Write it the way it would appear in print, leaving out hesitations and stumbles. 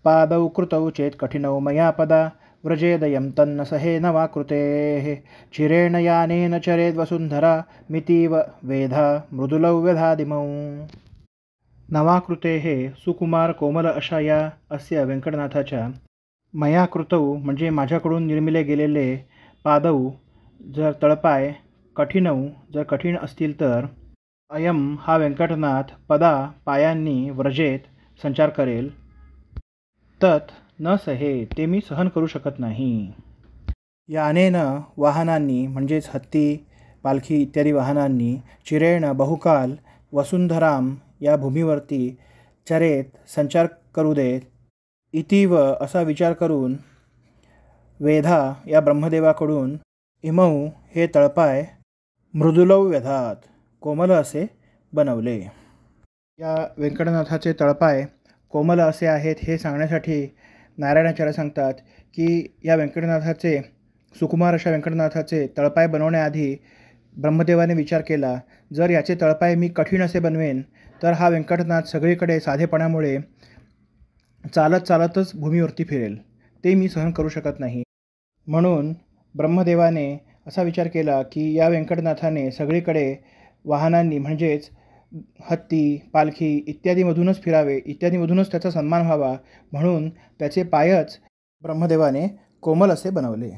पादौ कृतौ चेत् कठिनौ मया पदा व्रजेदयं तन्न सहे नवाकृतेः चिरेण यानेन चरेद्वसुन्धरा मितीव वेधा मृदुलौ व्यधादिमौ। नवाकृतेः सुकुमार कोमल अशा या अस्य व्यंकटनाथाच्या मया कृतौ म्हणजे माझ्याकडून निर्मिले गेलेले पादौ जर तळपाय कठिनौ जर कठीण असतील तर अयम हा व्यंकटनाथ पदा पायांनी व्रजेत संचार करेल तत् न सहे ते मी सहन करू शकत नाही। यानेन वाहनांनी म्हणजेच हत्ती पालखी इत्यादी वाहनांनी चिरेण बहुकाल वसुंधराम या भूमीवरती चरेत संचार करू देत इतीव असा विचार करून वेधा या ब्रह्मदेवाकडून इमौ हे तळपाय मृदुलौ व्यधात कोमल असे बनवले। या व्यंकटनाथाचे तळपाय कोमल असे आहेत हे सांगण्यासाठी नारायणाचार्य सांगतात की या व्यंकटनाथाचे सुकुमार अशा व्यंकटनाथाचे तळपाय बनवण्याआधी ब्रह्मदेवाने विचार केला, जर याचे तळपाय मी कठीण असे बनवेन तर हा व्यंकटनाथ सगळीकडे साधेपणामुळे चालतच भूमीवरती फिरेल, ते मी सहन करू शकत नाही। म्हणून ब्रह्मदेवाने असा विचार केला की या व्यंकटनाथाने सगळीकडे वाहनांनी म्हणजेच हत्ती पालखी इत्यादीमधूनच फिरावे, इत्यादीमधूनच त्याचा सन्मान व्हावा, म्हणून त्याचे पायच ब्रह्मदेवाने कोमल असे बनवले।